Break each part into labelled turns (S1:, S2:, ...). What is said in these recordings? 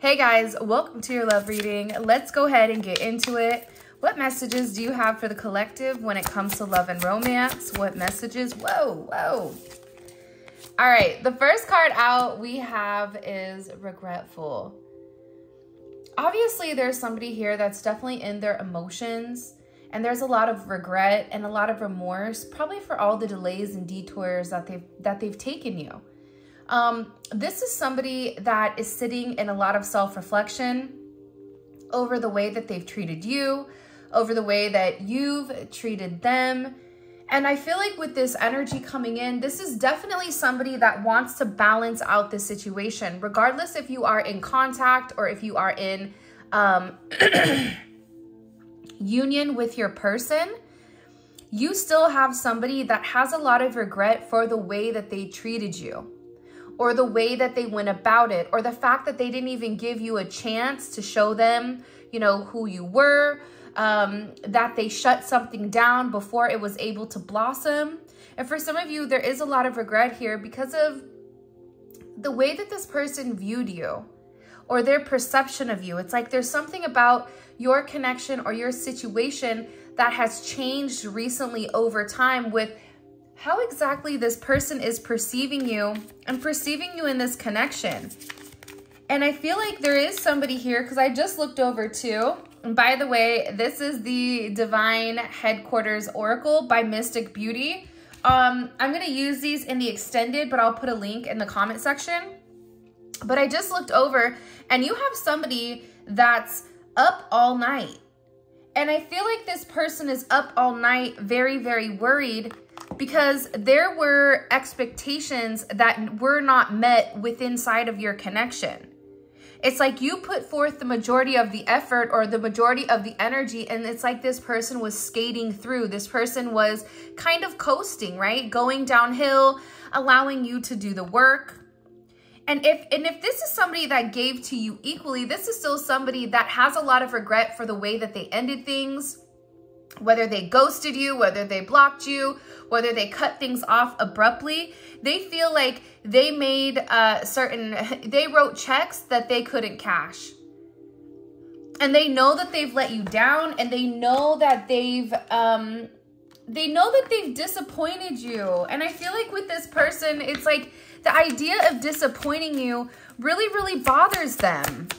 S1: Hey guys, welcome to your love reading. Let's go ahead and get into it. What messages do you have for the collective when it comes to love and romance? What messages? Whoa. All right, the first card out we have is regretful. Obviously, there's somebody here that's definitely in their emotions, and there's a lot of regret and a lot of remorse, probably for all the delays and detours that they've taken you. This is somebody that is sitting in a lot of self-reflection over the way that they've treated you, over the way that you've treated them. And I feel like with this energy coming in, this is definitely somebody that wants to balance out the situation, regardless if you are in contact or if you are in union with your person. You still have somebody that has a lot of regret for the way that they treated you, or the way that they went about it, or the fact that they didn't even give you a chance to show them, you know, who you were, that they shut something down before it was able to blossom. And for some of you, there is a lot of regret here because of the way that this person viewed you or their perception of you. It's like there's something about your connection or your situation that has changed recently over time with how exactly this person is perceiving you and perceiving you in this connection. And I feel like there is somebody here, because I just looked over too. And by the way, this is the Divine Headquarters Oracle by Mystic Beauty. I'm going to use these in the extended, but I'll put a link in the comment section. But I just looked over and you have somebody that's up all night. And I feel like this person is up all night very, very worried because there were expectations that were not met within inside of your connection. It's like you put forth the majority of the effort or the majority of the energy, and it's like this person was skating through. This person was kind of coasting, right? Going downhill, allowing you to do the work. And if this is somebody that gave to you equally, this is still somebody that has a lot of regret for the way that they ended things, whether they ghosted you, whether they blocked you, whether they cut things off abruptly. They feel like they made they wrote checks that they couldn't cash. And they know that they've let you down, and they know that they've disappointed you. And I feel like with this person, it's like the idea of disappointing you really, really bothers them.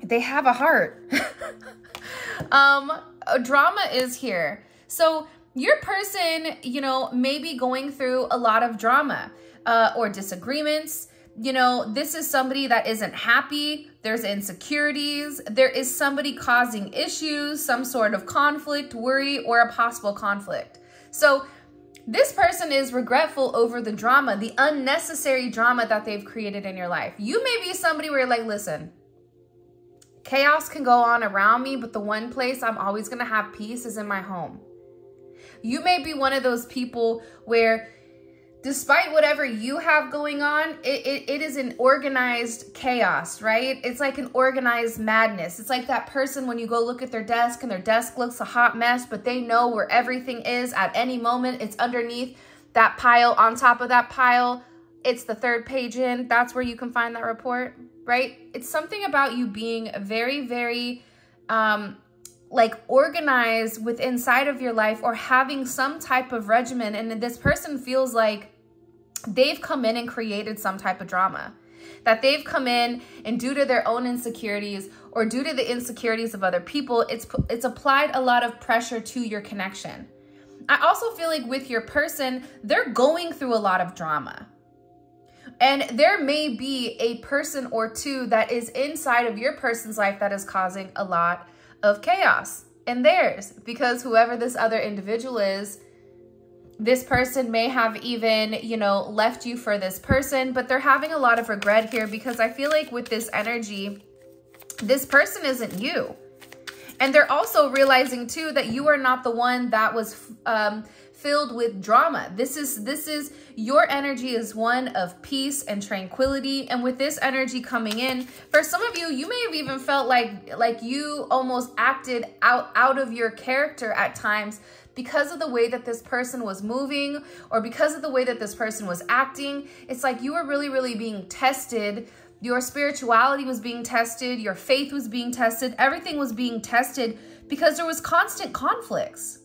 S1: They have a heart. Drama is here. So your person, you know, may be going through a lot of drama or disagreements. You know, this is somebody that isn't happy. There's insecurities. There is somebody causing issues, some sort of conflict, worry, or a possible conflict. So this person is regretful over the drama, the unnecessary drama that they've created in your life. You may be somebody where you're like, listen, chaos can go on around me, but the one place I'm always going to have peace is in my home. You may be one of those people where despite whatever you have going on, it is an organized chaos, right? It's like an organized madness. It's like that person when you go look at their desk and their desk looks a hot mess, but they know where everything is at any moment. It's underneath that pile, on top of that pile. It's the third page in. That's where you can find that report, right? It's something about you being very, very like organized with inside of your life, or having some type of regimen. And this person feels like they've come in and created some type of drama, that they've come in and due to their own insecurities or due to the insecurities of other people, it's applied a lot of pressure to your connection. I also feel like with your person, they're going through a lot of drama. And there may be a person or two that is inside of your person's life that is causing a lot of chaos in theirs, because whoever this other individual is, this person may have even, you know, left you for this person, but they're having a lot of regret here because I feel like with this energy, this person isn't you. And they're also realizing too that you are not the one that was filled with drama. This is your energy is one of peace and tranquility. And with this energy coming in, for some of you, you may have even felt like you almost acted out of your character at times because of the way that this person was moving, or because of the way that this person was acting. It's like you were really, really being tested Your spirituality was being tested. Your faith was being tested. Everything was being tested because there was constant conflicts.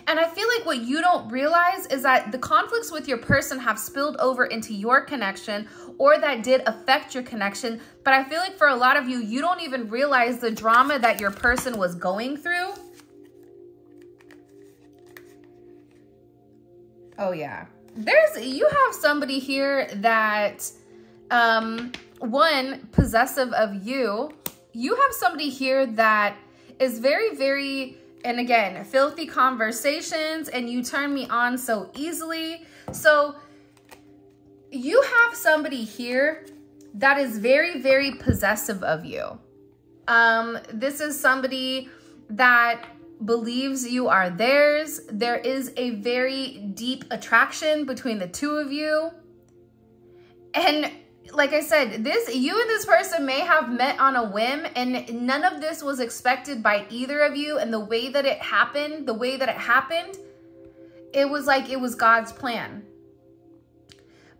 S1: And I feel like what you don't realize is that the conflicts with your person have spilled over into your connection, or that did affect your connection. But I feel like for a lot of you, you don't even realize the drama that your person was going through. Oh yeah. You have somebody here that, one, possessive of you. You have somebody here that is very, very, and again, filthy conversations, and you turn me on so easily. So you have somebody here that is very, very possessive of you. This is somebody that believes you are theirs. There is a very deep attraction between the two of you. And like I said, you and this person may have met on a whim, and none of this was expected by either of you. And the way that it happened, it was like it was God's plan.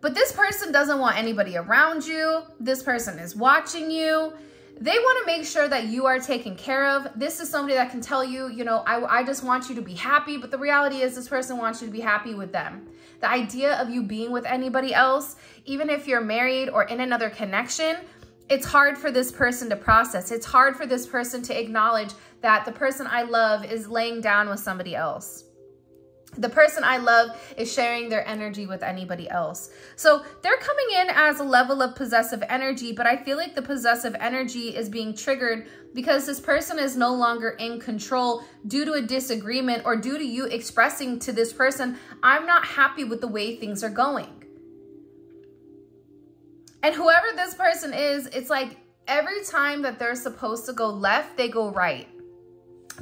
S1: But this person doesn't want anybody around you. This person is watching you. They want to make sure that you are taken care of. This is somebody that can tell you, you know, I just want you to be happy. But the reality is this person wants you to be happy with them. The idea of you being with anybody else, even if you're married or in another connection, it's hard for this person to process. It's hard for this person to acknowledge that the person I love is laying down with somebody else. The person I love is sharing their energy with anybody else. So they're coming in as a level of possessive energy, but I feel like the possessive energy is being triggered because this person is no longer in control due to a disagreement, or due to you expressing to this person, I'm not happy with the way things are going. And whoever this person is, it's like every time that they're supposed to go left, they go right.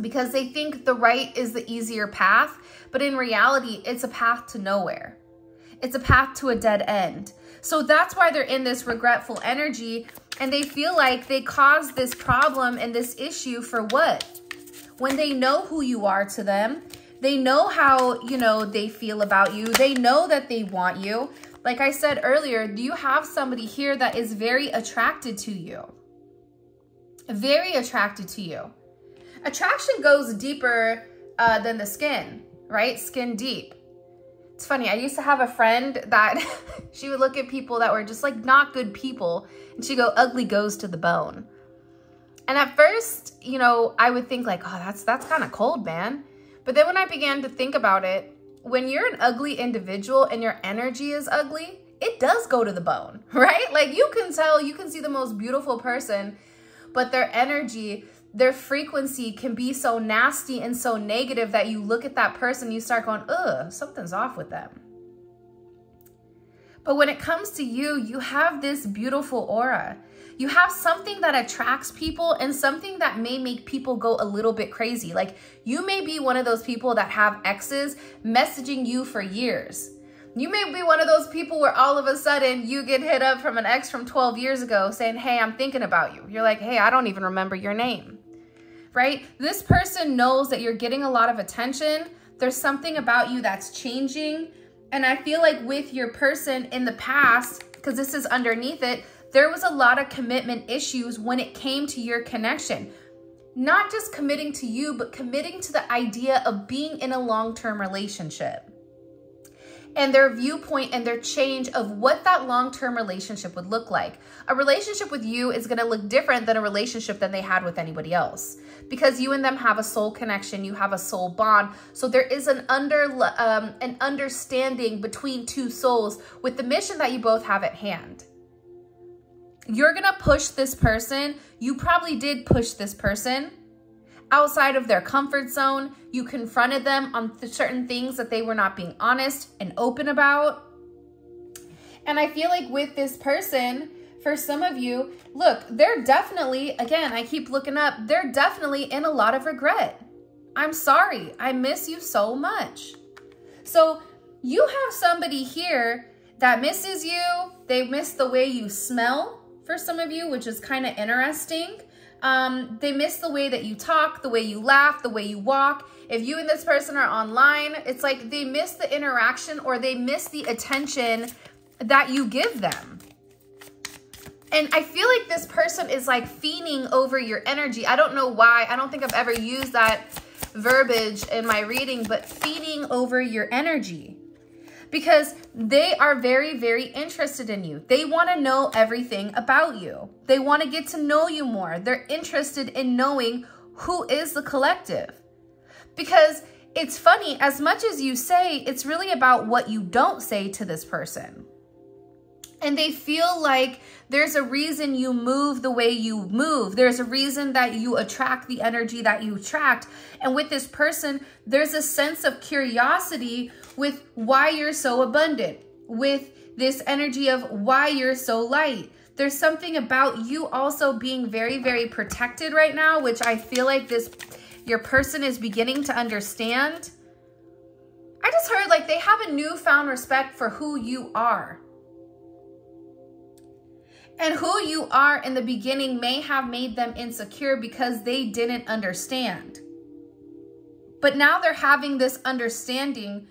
S1: Because they think the right is the easier path, but in reality, it's a path to nowhere. It's a path to a dead end. So that's why they're in this regretful energy, and they feel like they caused this problem and this issue for what? When they know who you are to them, they know how, you know, they feel about you. They know that they want you. Like I said earlier, do you have somebody here that is very attracted to you? Very attracted to you. Attraction goes deeper than the skin, right? Skin deep. It's funny. I used to have a friend that she would look at people that were just like not good people, and she'd go, ugly goes to the bone. And at first, you know, I would think like, oh, that's kind of cold, man. But then when I began to think about it, when you're an ugly individual and your energy is ugly, it does go to the bone, right? Like you can tell, you can see the most beautiful person, but their energy, their frequency can be so nasty and so negative that you look at that person, you start going, ugh, something's off with them. But when it comes to you, you have this beautiful aura. You have something that attracts people and something that may make people go a little bit crazy. Like you may be one of those people that have exes messaging you for years. You may be one of those people where all of a sudden you get hit up from an ex from 12 years ago saying, hey, I'm thinking about you. You're like, hey, I don't even remember your name, right? This person knows that you're getting a lot of attention. There's something about you that's changing. And I feel like with your person in the past, because this is underneath it, there was a lot of commitment issues when it came to your connection. Not just committing to you, but committing to the idea of being in a long-term relationship. And their viewpoint and their change of what that long-term relationship would look like. A relationship with you is going to look different than a relationship that they had with anybody else, because you and them have a soul connection. You have a soul bond. So there is an understanding between two souls with the mission that you both have at hand. You're going to push this person. You probably did push this person outside of their comfort zone. You confronted them on certain things that they were not being honest and open about. And I feel like with this person, for some of you, look, they're definitely, again, I keep looking up, they're definitely in a lot of regret. I'm sorry. I miss you so much. So you have somebody here that misses you. They miss the way you smell for some of you, which is kind of interesting. They miss the way that you talk, the way you laugh, the way you walk. If you and this person are online, it's like they miss the interaction or they miss the attention that you give them. And I feel like this person is like fiending over your energy. I don't know why. I don't think I've ever used that verbiage in my reading, but feeding over your energy, because they are very, very interested in you. They want to know everything about you. They want to get to know you more. They're interested in knowing who is the collective, because it's funny, as much as you say, it's really about what you don't say to this person. And they feel like there's a reason you move the way you move. There's a reason that you attract the energy that you attract. And with this person, there's a sense of curiosity with why you're so abundant, with this energy of why you're so light. There's something about you also being very, very protected right now, which I feel like your person is beginning to understand. I just heard like they have a newfound respect for who you are. And who you are in the beginning may have made them insecure because they didn't understand. But now they're having this understanding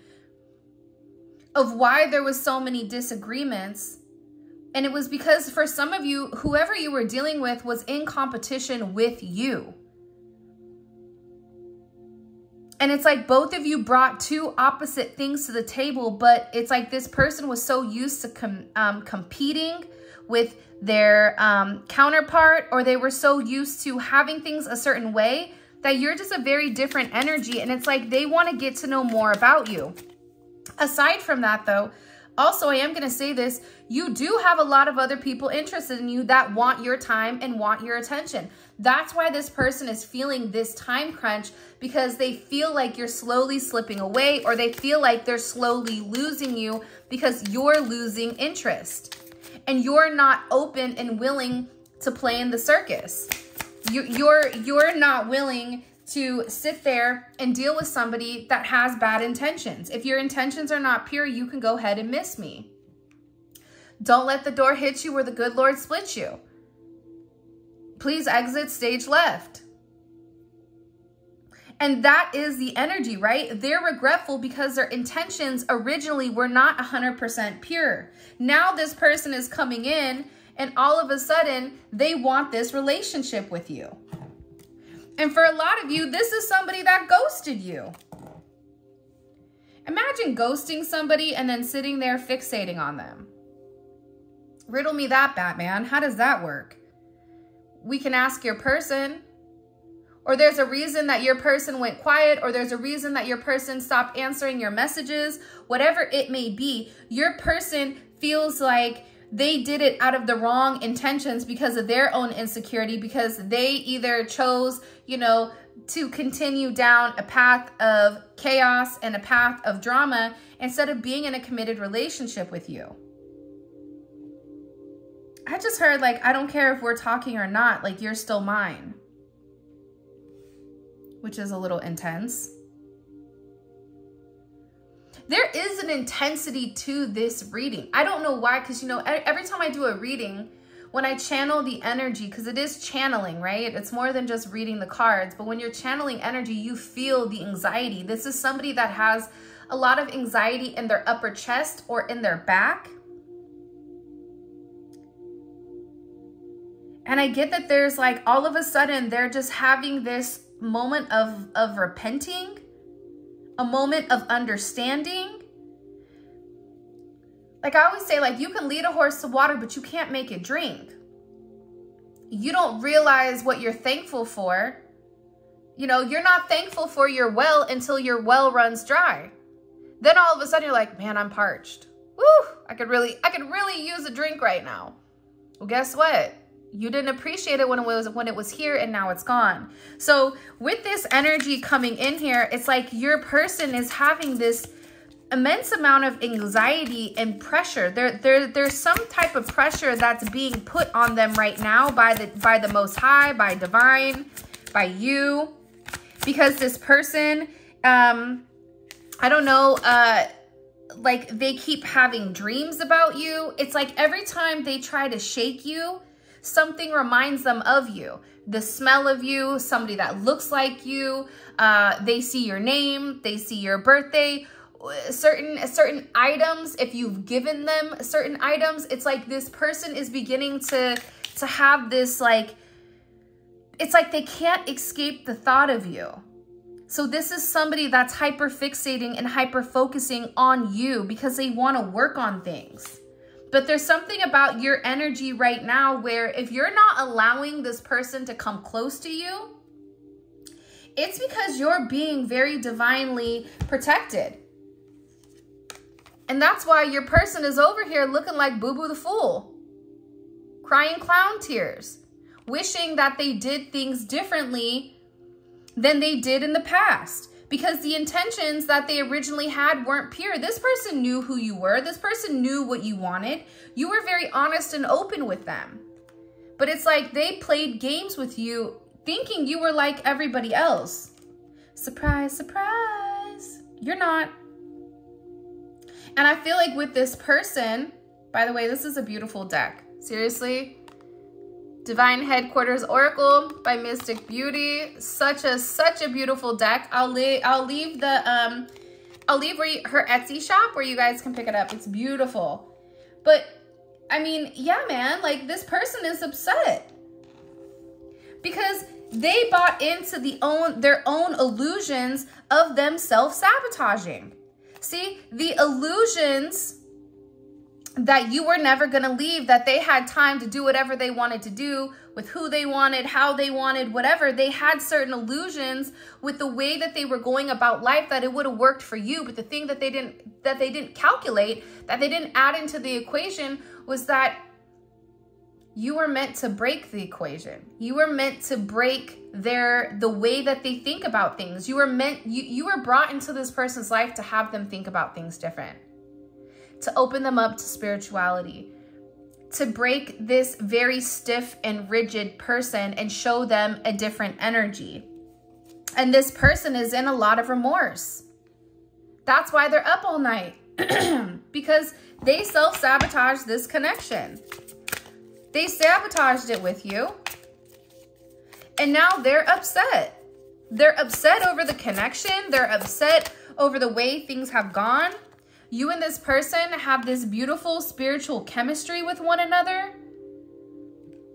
S1: of why there was so many disagreements. And it was because for some of you, whoever you were dealing with was in competition with you. And it's like both of you brought two opposite things to the table, but it's like this person was so used to competing with their counterpart, or they were so used to having things a certain way that you're just a very different energy. And it's like they want to get to know more about you. Aside from that, though, also, I am going to say this, you do have a lot of other people interested in you that want your time and want your attention. That's why this person is feeling this time crunch, because they feel like you're slowly slipping away, or they feel like they're slowly losing you because you're losing interest. And you're not open and willing to play in the circus. You're not willing to sit there and deal with somebody that has bad intentions. If your intentions are not pure, you can go ahead and miss me. Don't let the door hit you where the good Lord splits you. Please exit stage left. And that is the energy, right? They're regretful because their intentions originally were not 100% pure. Now this person is coming in and all of a sudden they want this relationship with you. And for a lot of you, this is somebody that ghosted you. Imagine ghosting somebody and then sitting there fixating on them. Riddle me that, Batman. How does that work? We can ask your person. Or there's a reason that your person went quiet, or there's a reason that your person stopped answering your messages. Whatever it may be, your person feels like they did it out of the wrong intentions because of their own insecurity, because they either chose, you know, to continue down a path of chaos and a path of drama instead of being in a committed relationship with you. I just heard like, I don't care if we're talking or not, like you're still mine. Which is a little intense. There is an intensity to this reading. I don't know why, because, you know, every time I do a reading, when I channel the energy, because it is channeling, right? It's more than just reading the cards. But when you're channeling energy, you feel the anxiety. This is somebody that has a lot of anxiety in their upper chest or in their back. And I get that there's like, all of a sudden, they're just having this moment of repenting, a moment of understanding. Like I always say, like you can lead a horse to water, but you can't make it drink. You don't realize what you're thankful for. You know, you're not thankful for your well until your well runs dry. Then all of a sudden you're like, man, I'm parched. Woo, I could really use a drink right now. Well, guess what? You didn't appreciate it when it was here, and now it's gone. So with this energy coming in here, it's like your person is having this immense amount of anxiety and pressure. There's some type of pressure that's being put on them right now by the Most High, by Divine, by you, because this person, I don't know, like they keep having dreams about you. It's like every time they try to shake you, something reminds them of you. The smell of you, somebody that looks like you, they see your name, they see your birthday, certain items, if you've given them certain items, it's like this person is beginning to have this, like, it's like they can't escape the thought of you. So this is somebody that's hyper fixating and hyper focusing on you because they want to work on things. But there's something about your energy right now where if you're not allowing this person to come close to you, it's because you're being very divinely protected. And that's why your person is over here looking like Boo Boo the Fool, crying clown tears, wishing that they did things differently than they did in the past, because the intentions that they originally had weren't pure. This person knew who you were. This person knew what you wanted. You were very honest and open with them. But it's like they played games with you thinking you were like everybody else. Surprise, surprise. You're not. And I feel like with this person, by the way, this is a beautiful deck. Seriously. Divine Headquarters Oracle by Mystic Beauty. Such a beautiful deck. I'll leave her Etsy shop where you guys can pick it up. It's beautiful. But I mean, yeah, man, like this person is upset because they bought into their own illusions of them self-sabotaging. See, the illusions that you were never going to leave, that they had time to do whatever they wanted to do with who they wanted, how they wanted, whatever. They had certain illusions with the way that they were going about life that it would have worked for you. But the thing that they didn't calculate, that they didn't add into the equation, was that you were meant to break the equation. You were meant to break the way that they think about things. You were brought into this person's life to have them think about things different, to open them up to spirituality, to break this very stiff and rigid person and show them a different energy. And this person is in a lot of remorse. That's why they're up all night, because they self-sabotaged this connection. They sabotaged it with you. And now they're upset. They're upset over the connection. They're upset over the way things have gone. You and this person have this beautiful spiritual chemistry with one another.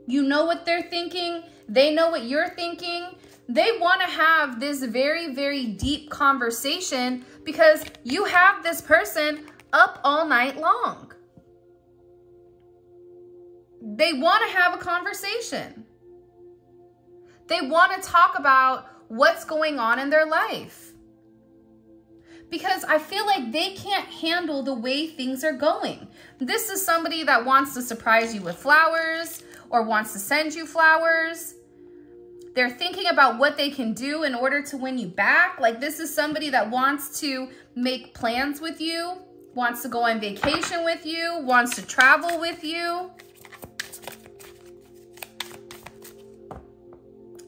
S1: You know what they're thinking. They know what you're thinking. They want to have this very, very deep conversation because you have this person up all night long. They want to have a conversation. They want to talk about what's going on in their life. Because I feel like they can't handle the way things are going. This is somebody that wants to surprise you with flowers or wants to send you flowers. They're thinking about what they can do in order to win you back. Like this is somebody that wants to make plans with you, wants to go on vacation with you, wants to travel with you.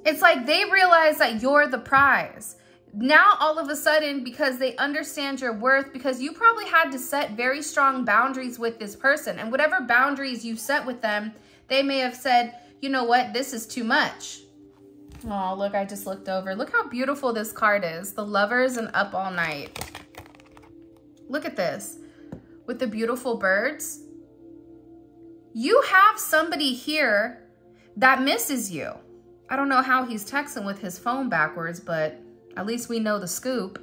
S1: It's like they realize that you're the prize. Now, all of a sudden, because they understand your worth, because you probably had to set very strong boundaries with this person. And whatever boundaries you set with them, they may have said, you know what, this is too much. Oh, look, I just looked over. Look how beautiful this card is. The Lovers and Up All Night. Look at this. With the beautiful birds. You have somebody here that misses you. I don't know how he's texting with his phone backwards, but at least we know the scoop.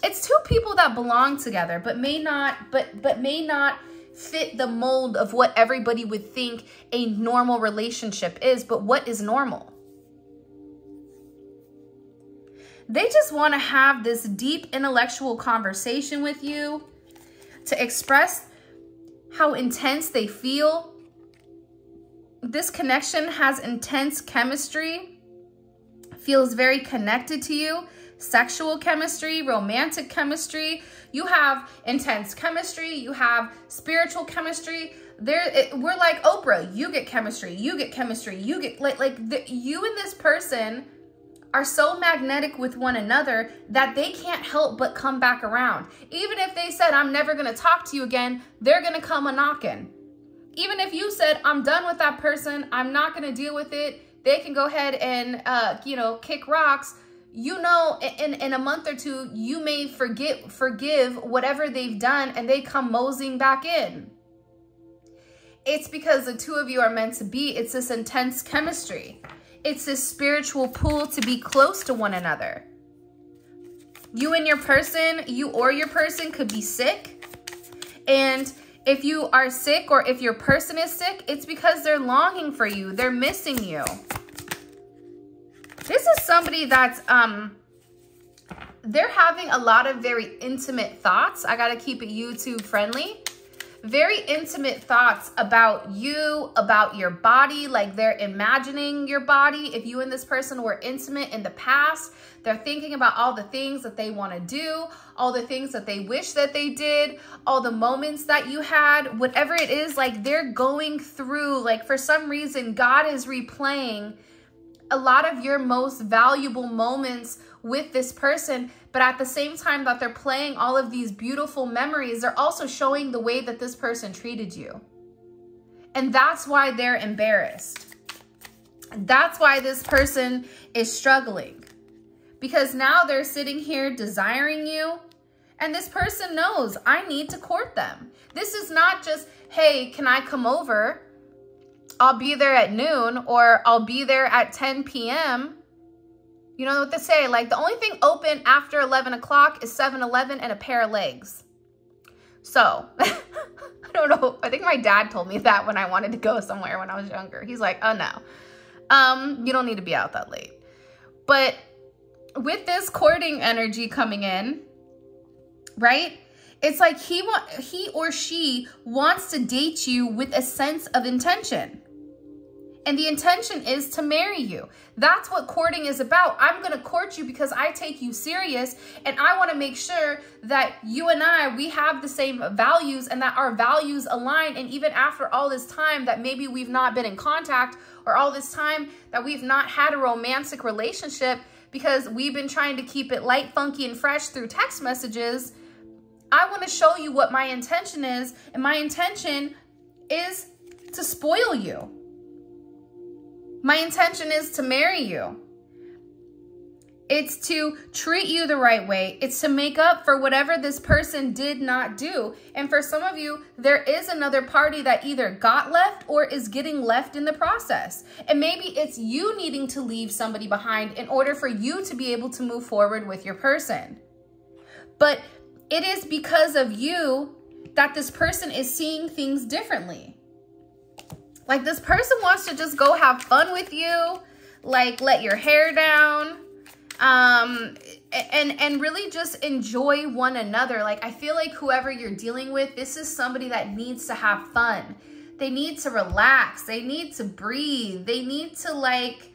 S1: It's two people that belong together, but may not fit the mold of what everybody would think a normal relationship is. But what is normal? They just want to have this deep intellectual conversation with you to express how intense they feel. This connection has intense chemistry, feels very connected to you, sexual chemistry, romantic chemistry. You have intense chemistry. You have spiritual chemistry. We're like Oprah. You get chemistry. You get chemistry. You get you and this person are so magnetic with one another that they can't help but come back around. Even if they said, I'm never going to talk to you again, they're going to come a-knocking. Even if you said, I'm done with that person, I'm not going to deal with it, they can go ahead and, kick rocks. you know, in a month or two, you may forgive whatever they've done and they come moseying back in. It's because the two of you are meant to be. It's this intense chemistry. It's this spiritual pull to be close to one another. You and your person, you or your person could be sick. And if you are sick or if your person is sick, it's because they're longing for you. They're missing you. This is somebody that's, they're having a lot of very intimate thoughts. I got to keep it YouTube friendly. Very intimate thoughts about you, about your body. Like they're imagining your body. If you and this person were intimate in the past, they're thinking about all the things that they want to do, all the things that they wish that they did, all the moments that you had, whatever it is, like they're going through, like for some reason, God is replaying a lot of your most valuable moments with this person. But at the same time that they're playing all of these beautiful memories, they're also showing the way that this person treated you. And that's why they're embarrassed. That's why this person is struggling. Because now they're sitting here desiring you. And this person knows, I need to court them. This is not just, hey, can I come over? I'll be there at noon, or I'll be there at 10 p.m. You know what they say? Like the only thing open after 11 o'clock is 7-Eleven and a pair of legs. So I don't know. I think my dad told me that when I wanted to go somewhere when I was younger. He's like, oh no, you don't need to be out that late. But with this courting energy coming in, right? It's like he or she wants to date you with a sense of intention. And the intention is to marry you. That's what courting is about. I'm going to court you because I take you serious. And I want to make sure that you and we have the same values and that our values align. And even after all this time that maybe we've not been in contact, or all this time that we've not had a romantic relationship because we've been trying to keep it light, funky, and fresh through text messages, I want to show you what my intention is. And my intention is to spoil you. My intention is to marry you. It's to treat you the right way. It's to make up for whatever this person did not do. And for some of you, there is another party that either got left or is getting left in the process. And maybe it's you needing to leave somebody behind in order for you to be able to move forward with your person. But it is because of you that this person is seeing things differently. Like this person wants to just go have fun with you, like let your hair down, and really just enjoy one another. Like I feel like whoever you're dealing with, this is somebody that needs to have fun. They need to relax. They need to breathe. They need to like,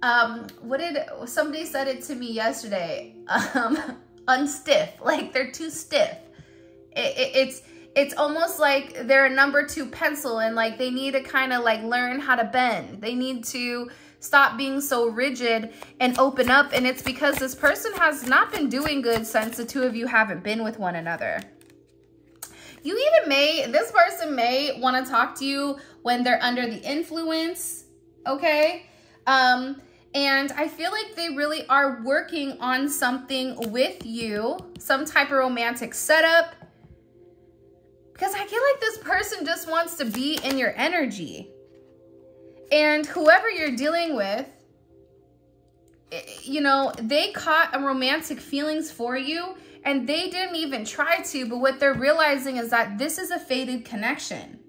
S1: somebody said it to me yesterday, unstiff, like they're too stiff. It's almost like they're a number 2 pencil and like they need to kind of like learn how to bend. They need to stop being so rigid and open up. And it's because this person has not been doing good since the two of you haven't been with one another. This person may want to talk to you when they're under the influence, okay? And I feel like they really are working on something with you, some type of romantic setup. Because I feel like this person just wants to be in your energy. And whoever you're dealing with, you know, they caught a romantic feelings for you and they didn't even try to. But what they're realizing is that this is a fated connection.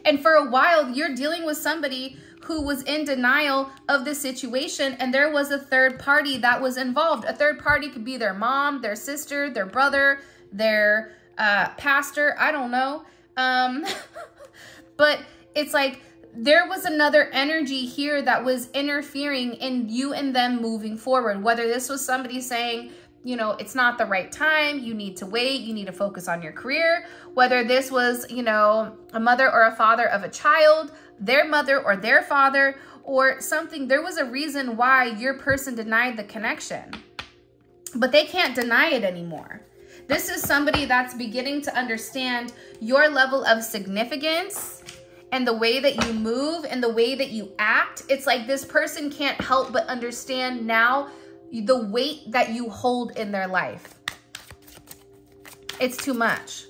S1: And for a while, you're dealing with somebody who was in denial of the situation. And there was a third party that was involved. A third party could be their mom, their sister, their brother, their pastor, I don't know. But it's like there was another energy here that was interfering in you and them moving forward. Whether this was somebody saying, you know, it's not the right time, you need to wait, you need to focus on your career. Whether this was, you know, a mother or a father of a child, their mother or their father, or something. There was a reason why your person denied the connection, but they can't deny it anymore. This is somebody that's beginning to understand your level of significance and the way that you move and the way that you act. It's like this person can't help but understand now the weight that you hold in their life. It's too much.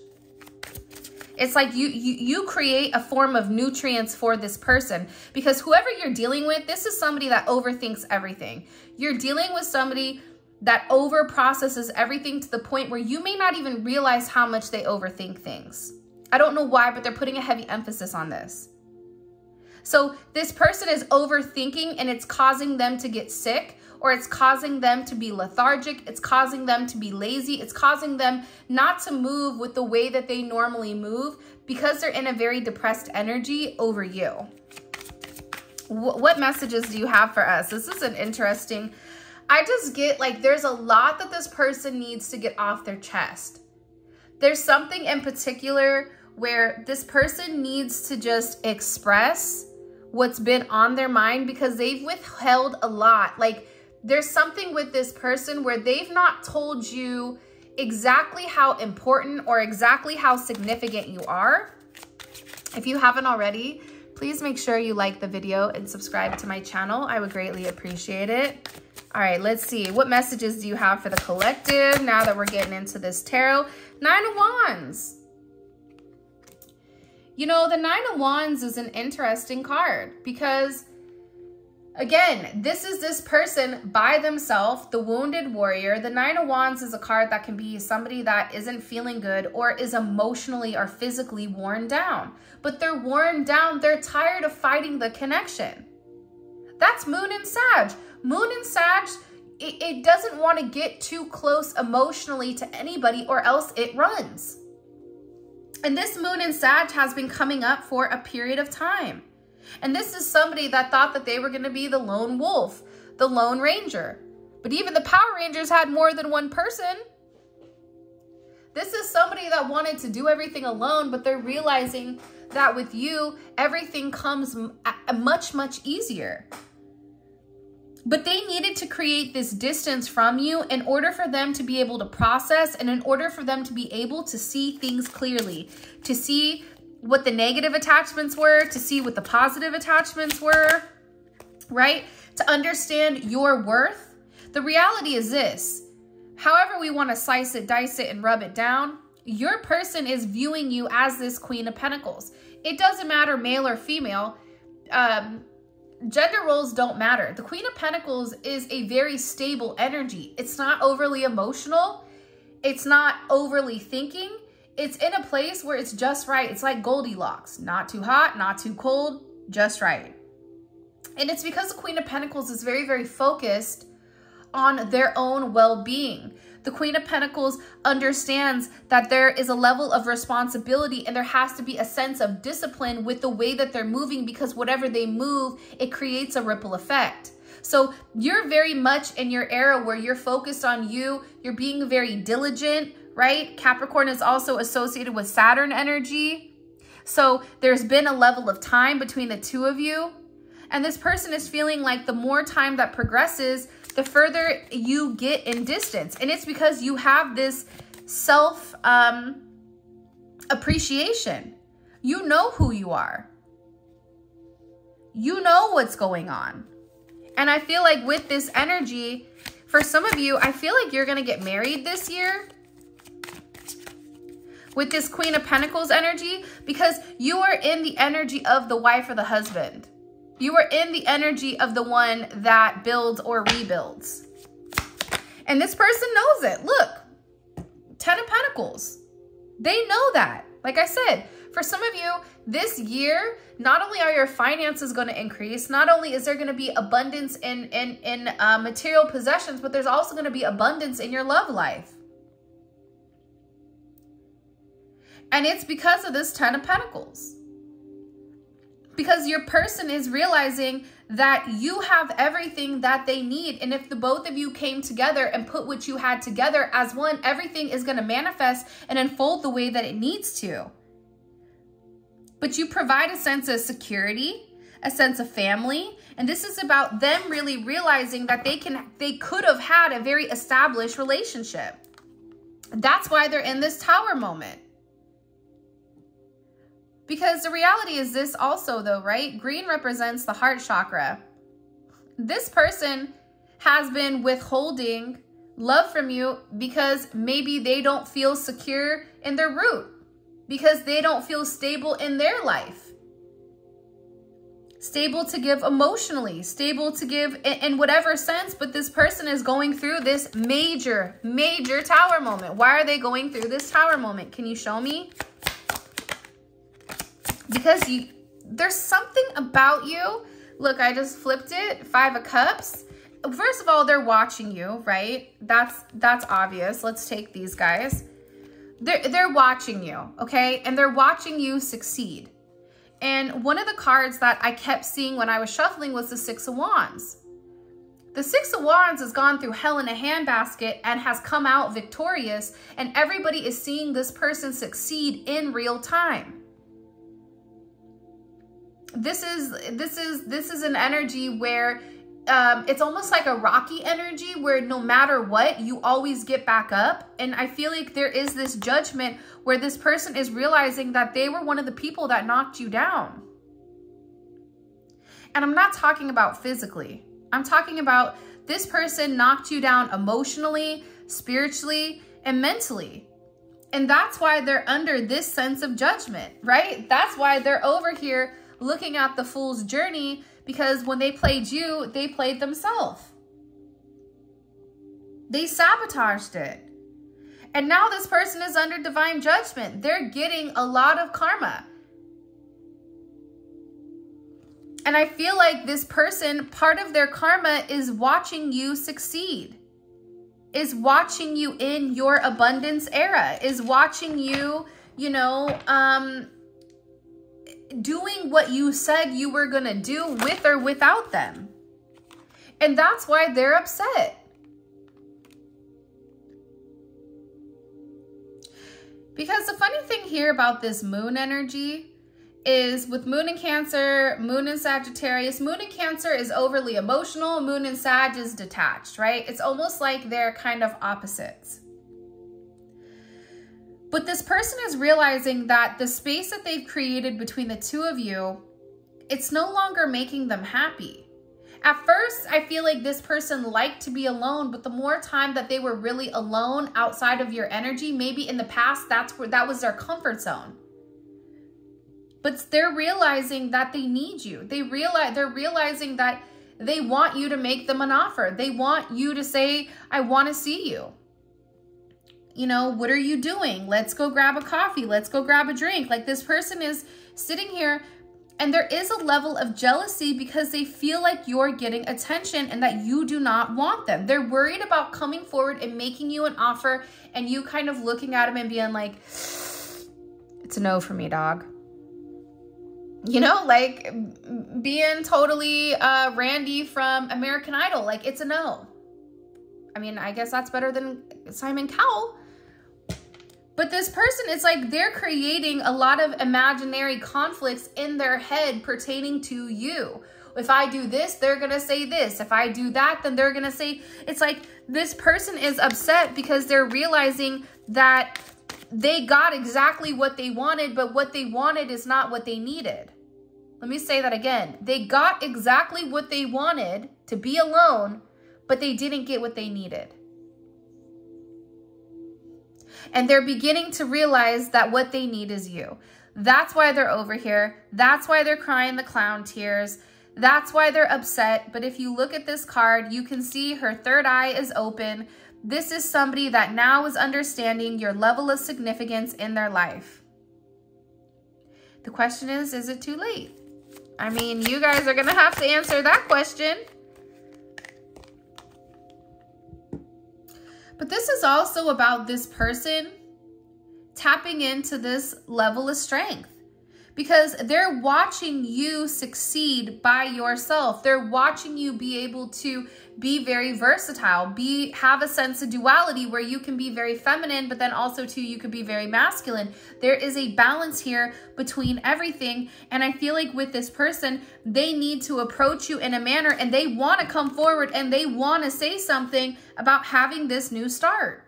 S1: It's like you create a form of nutrients for this person, because whoever you're dealing with, this is somebody that overthinks everything. You're dealing with somebody that over processes everything to the point where you may not even realize how much they overthink things. I don't know why, but they're putting a heavy emphasis on this. So this person is overthinking, and it's causing them to get sick, or it's causing them to be lethargic. It's causing them to be lazy. It's causing them not to move with the way that they normally move, because they're in a very depressed energy over you. What messages do you have for us? This is an interesting, I just get like there's a lot that this person needs to get off their chest. There's something in particular where this person needs to just express what's been on their mind, because they've withheld a lot. Like, there's something with this person where they've not told you exactly how important or exactly how significant you are. If you haven't already, please make sure you like the video and subscribe to my channel. I would greatly appreciate it. All right, let's see. What messages do you have for the collective now that we're getting into this tarot? 9 of Wands. You know, the 9 of Wands is an interesting card because, again, this is this person by themselves, the wounded warrior. The 9 of Wands is a card that can be somebody that isn't feeling good or is emotionally or physically worn down. But they're worn down. They're tired of fighting the connection. That's Moon and Sag. Moon and Sag, it doesn't want to get too close emotionally to anybody or else it runs. And this Moon and Sag has been coming up for a period of time. And this is somebody that thought that they were going to be the lone wolf, the lone ranger. But even the Power Rangers had more than one person. This is somebody that wanted to do everything alone, but they're realizing that with you, everything comes much, much easier. But they needed to create this distance from you in order for them to be able to process, and in order for them to be able to see things clearly, to see what the negative attachments were, to see what the positive attachments were, right? To understand your worth. The reality is this: however we want to slice it, dice it, and rub it down, your person is viewing you as this Queen of Pentacles. It doesn't matter male or female. Gender roles don't matter. The Queen of Pentacles is a very stable energy. It's not overly emotional. It's not overly thinking. It's in a place where it's just right. It's like Goldilocks. Not too hot, not too cold, just right. And it's because the Queen of Pentacles is very, very focused on their own well-being. The Queen of Pentacles understands that there is a level of responsibility and there has to be a sense of discipline with the way that they're moving, because whatever they move, it creates a ripple effect. So you're very much in your era where you're focused on you. You're being very diligent, right? Capricorn is also associated with Saturn energy. So there's been a level of time between the two of you. And this person is feeling like the more time that progresses, the further you get in distance. And it's because you have this self appreciation. You know who you are. You know what's going on. And I feel like with this energy, for some of you, I feel like you're going to get married this year with this Queen of Pentacles energy, because you are in the energy of the wife or the husband. You are in the energy of the one that builds or rebuilds. And this person knows it. Look, 10 of Pentacles. They know that. Like I said, for some of you, this year, not only are your finances going to increase, not only is there going to be abundance in material possessions, but there's also going to be abundance in your love life. And it's because of this 10 of Pentacles. Because your person is realizing that you have everything that they need. And if the both of you came together and put what you had together as one, everything is going to manifest and unfold the way that it needs to. But you provide a sense of security, a sense of family. And this is about them really realizing that they could have had a very established relationship. That's why they're in this Tower moment. Because the reality is this also though, right? Green represents the heart chakra. This person has been withholding love from you because maybe they don't feel secure in their root, because they don't feel stable in their life. Stable to give emotionally, stable to give in whatever sense, but this person is going through this major, major tower moment. Why are they going through this tower moment? Can you show me? Because there's something about you. Look, I just flipped it, 5 of Cups. First of all, they're watching you, right? That's obvious. Let's take these guys. They're watching you, okay? And they're watching you succeed. And one of the cards that I kept seeing when I was shuffling was the 6 of Wands. The 6 of Wands has gone through hell in a handbasket and has come out victorious, and everybody is seeing this person succeed in real time. This is an energy where it's almost like a Rocky energy where no matter what, you always get back up. And I feel like there is this judgment where this person is realizing that they were one of the people that knocked you down. And I'm not talking about physically. I'm talking about this person knocked you down emotionally, spiritually, and mentally. And that's why they're under this sense of judgment, right? That's why they're over here looking at the Fool's journey, because when they played you, they played themselves. They sabotaged it. And now this person is under divine judgment. They're getting a lot of karma. And I feel like this person, part of their karma is watching you succeed, is watching you in your abundance era, is watching you, you know, doing what you said you were going to do with or without them. And that's why they're upset. Because the funny thing here about this moon energy is with moon in Cancer, moon in Sagittarius, moon in Cancer is overly emotional, moon in Sag is detached, right? It's almost like they're kind of opposites. But this person is realizing that the space that they've created between the two of you, it's no longer making them happy. At first, I feel like this person liked to be alone, but the more time that they were really alone outside of your energy, maybe in the past, that was their comfort zone. But they're realizing that they need you. They're realizing that they want you to make them an offer. They want you to say, I want to see you. You know, what are you doing? Let's go grab a coffee. Let's go grab a drink. Like, this person is sitting here and there is a level of jealousy because they feel like you're getting attention and that you do not want them. They're worried about coming forward and making you an offer and you kind of looking at them and being like, it's a no for me, dog. You know, like being totally Randy from American Idol. Like, it's a no. I mean, I guess that's better than Simon Cowell. But this person, it's like they're creating a lot of imaginary conflicts in their head pertaining to you. If I do this, they're going to say this. If I do that, then they're going to say, it's like this person is upset because they're realizing that they got exactly what they wanted, but what they wanted is not what they needed. Let me say that again. They got exactly what they wanted, to be alone, but they didn't get what they needed. And they're beginning to realize that what they need is you. That's why they're over here. That's why they're crying the clown tears. That's why they're upset. But if you look at this card, you can see her third eye is open. This is somebody that now is understanding your level of significance in their life. The question is it too late? I mean, you guys are going to have to answer that question. But this is also about this person tapping into this level of strength because they're watching you succeed by yourself. They're watching you be able to be very versatile, have a sense of duality where you can be very feminine, but then also too, you could be very masculine. There is a balance here between everything. And I feel like with this person, they need to approach you in a manner and they want to come forward and they want to say something about having this new start.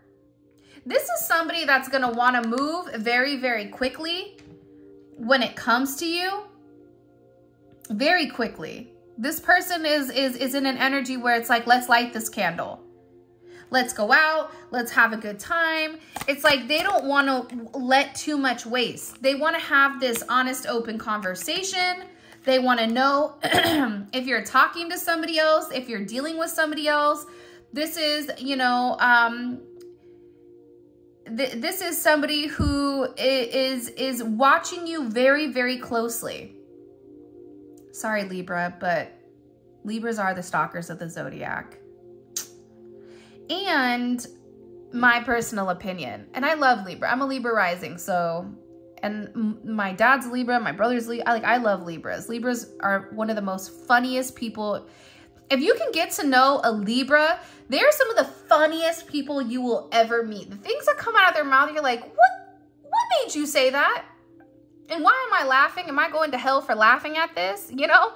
S1: This is somebody that's going to want to move very, very quickly when it comes to you. Very quickly. This person is in an energy where it's like, let's light this candle. Let's go out. Let's have a good time. It's like they don't want to let too much waste. They want to have this honest, open conversation. They want to know if you're talking to somebody else, if you're dealing with somebody else. This is, you know, this is somebody who is watching you very, very closely. Sorry, Libra, but Libras are the stalkers of the zodiac. And my personal opinion, and I love Libra. I'm a Libra rising, so, and my dad's Libra, my brother's Libra. I love Libras. Libras are one of the most funniest people. If you can get to know a Libra, they're some of the funniest people you will ever meet. The things that come out of their mouth, you're like, what made you say that? And why am I laughing? Am I going to hell for laughing at this? You know?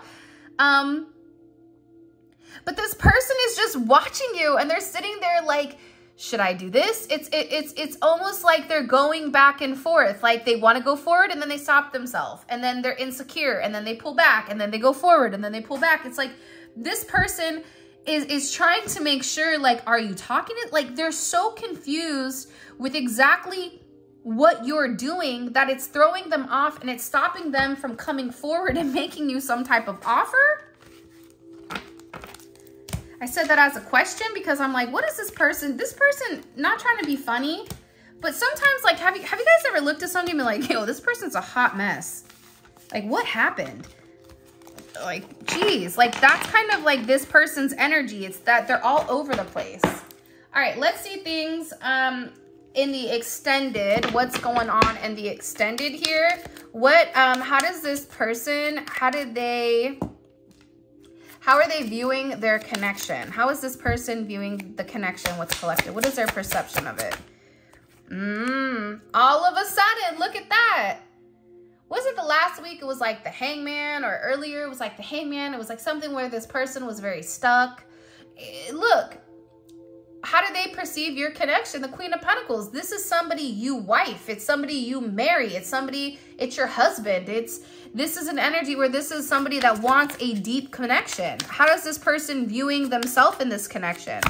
S1: But this person is just watching you and they're sitting there like, should I do this? It's almost like they're going back and forth. Like they want to go forward and then they stop themselves. And then they're insecure and then they pull back and then they go forward and then they pull back. It's like this person is trying to make sure, like, are you talking to, like, they're so confused with exactly what you're doing that it's throwing them off and it's stopping them from coming forward and making you some type of offer. I said that as a question because I'm like, what is this person not trying to be funny, but sometimes, like, have you guys ever looked at somebody and be like, yo, this person's a hot mess. Like, what happened? Like, geez, like that's kind of like this person's energy. It's that they're all over the place. All right, let's see things in the extended. What's going on in the extended here? What, how does this person, how are they viewing their connection? How is this person viewing the connection with collective? What is their perception of it? All of a sudden, look at that. Wasn't the last week it was like the Hangman, or earlier it was like the Hangman? It was like something where this person was very stuck. Look, how do they perceive your connection? The Queen of Pentacles. This is somebody you wife. It's somebody you marry. It's somebody, it's your husband. This is an energy where this is somebody that wants a deep connection. How does this person viewing themselves in this connection?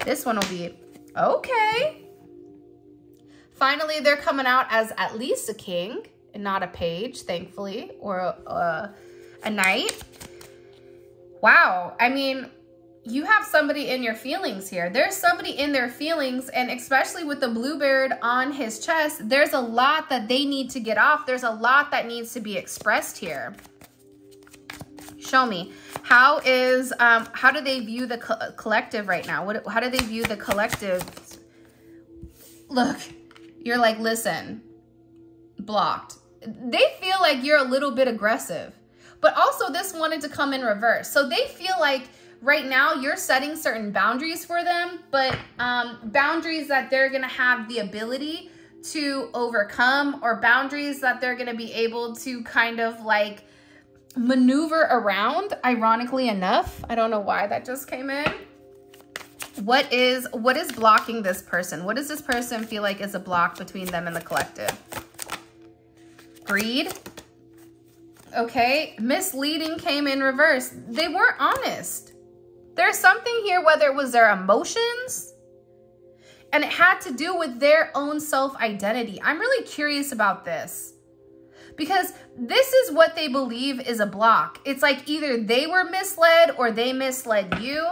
S1: This one will be, okay. Finally, they're coming out as at least a king. And not a page, thankfully, or a knight. Wow. I mean, you have somebody in your feelings here. There's somebody in their feelings, and especially with the bluebird on his chest, there's a lot that they need to get off. There's a lot that needs to be expressed here. Show me. How do they view the collective right now? How do they view the collective? Look, you're like, listen, blocked. They feel like you're a little bit aggressive, but also this wanted to come in reverse. So they feel like right now you're setting certain boundaries for them, but boundaries that they're going to have the ability to overcome, or boundaries that they're going to be able to kind of like maneuver around, ironically enough. I don't know why that just came in. What is blocking this person? What does this person feel like is a block between them and the collective? Greed. Okay. Misleading came in reverse. They weren't honest. There's something here, whether it was their emotions, and it had to do with their own self-identity. I'm really curious about this, because this is what they believe is a block. It's like either they were misled or they misled you.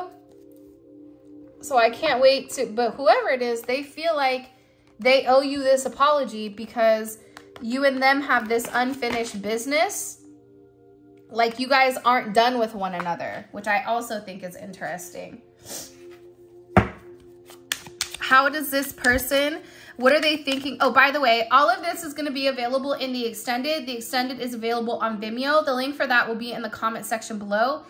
S1: So I can't wait to, but whoever it is, they feel like they owe you this apology because you and them have this unfinished business. Like you guys aren't done with one another, which I also think is interesting. How does this person, what are they thinking? Oh, by the way, all of this is going to be available in the extended. The extended is available on Vimeo. The link for that will be in the comment section below.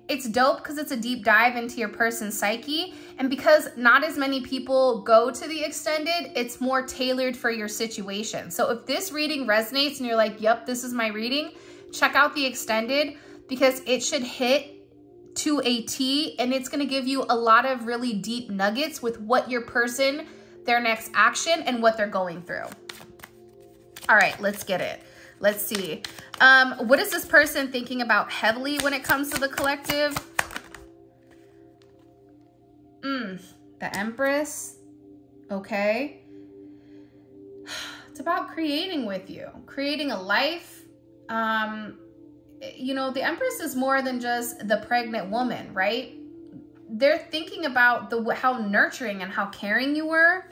S1: It's dope because it's a deep dive into your person's psyche. And because not as many people go to the extended, it's more tailored for your situation. So if this reading resonates and you're like, yep, this is my reading, check out the extended, because it should hit to a T, and it's going to give you a lot of really deep nuggets with what your person, their next action, and what they're going through. All right, let's get it. Let's see. What is this person thinking about heavily when it comes to the collective? The Empress. Okay. It's about creating with you, creating a life. You know, the Empress is more than just the pregnant woman, right? They're thinking about how nurturing and how caring you were.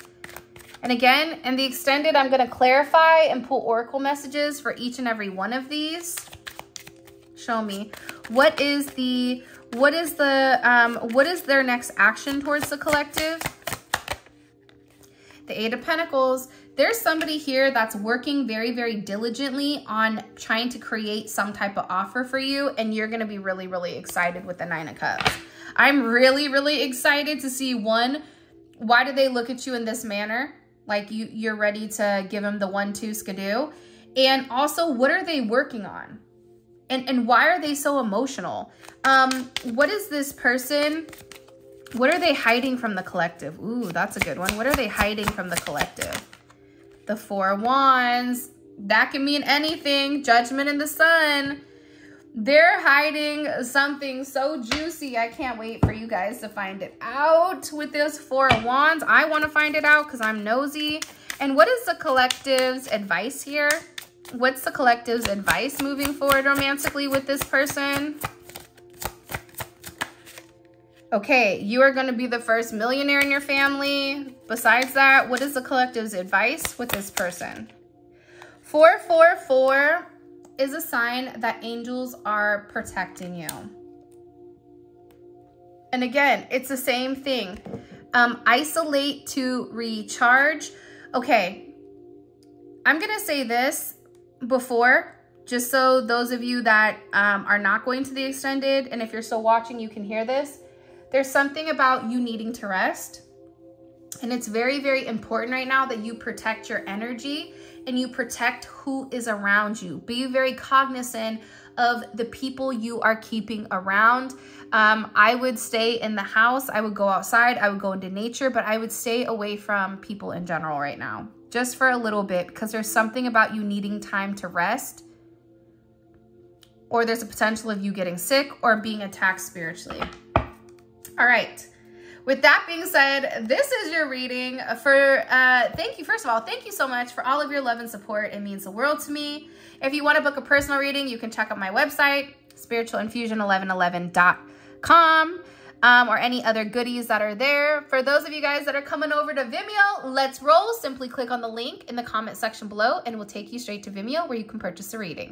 S1: And again, in the extended, I'm going to clarify and pull oracle messages for each and every one of these. Show me what is their next action towards the collective? The Eight of Pentacles. There's somebody here that's working very, very diligently on trying to create some type of offer for you, and you're going to be really, really excited with the Nine of Cups. I'm really, really excited to see, one, why do they look at you in this manner? Like you're ready to give them the 1-2 skidoo. And also, what are they working on? And why are they so emotional? What is this person? What are they hiding from the collective? Ooh, that's a good one. What are they hiding from the collective? The Four of Wands. That can mean anything. Judgment in the Sun. They're hiding something so juicy. I can't wait for you guys to find it out with this Four of Wands. I want to find it out because I'm nosy. And what is the collective's advice here? What's the collective's advice moving forward romantically with this person? Okay, you are going to be the first millionaire in your family. Besides that, what is the collective's advice with this person? 444 is a sign that angels are protecting you. And again, it's the same thing. Isolate to recharge. Okay, I'm going to say this before, just so those of you that are not going to the extended, and if you're still watching, you can hear this. There's something about you needing to rest. And it's very, very important right now that you protect your energy and you protect who is around you. Be very cognizant of the people you are keeping around. I would stay in the house. I would go outside. I would go into nature, but I would stay away from people in general right now, just for a little bit, because there's something about you needing time to rest, or there's a potential of you getting sick or being attacked spiritually. All right. With that being said, this is your reading for, thank you. First of all, thank you so much for all of your love and support. It means the world to me. If you want to book a personal reading, you can check out my website, spiritualinfusion1111.com, or any other goodies that are there. For those of you guys that are coming over to Vimeo, let's roll. Simply click on the link in the comment section below and it will take you straight to Vimeo where you can purchase a reading.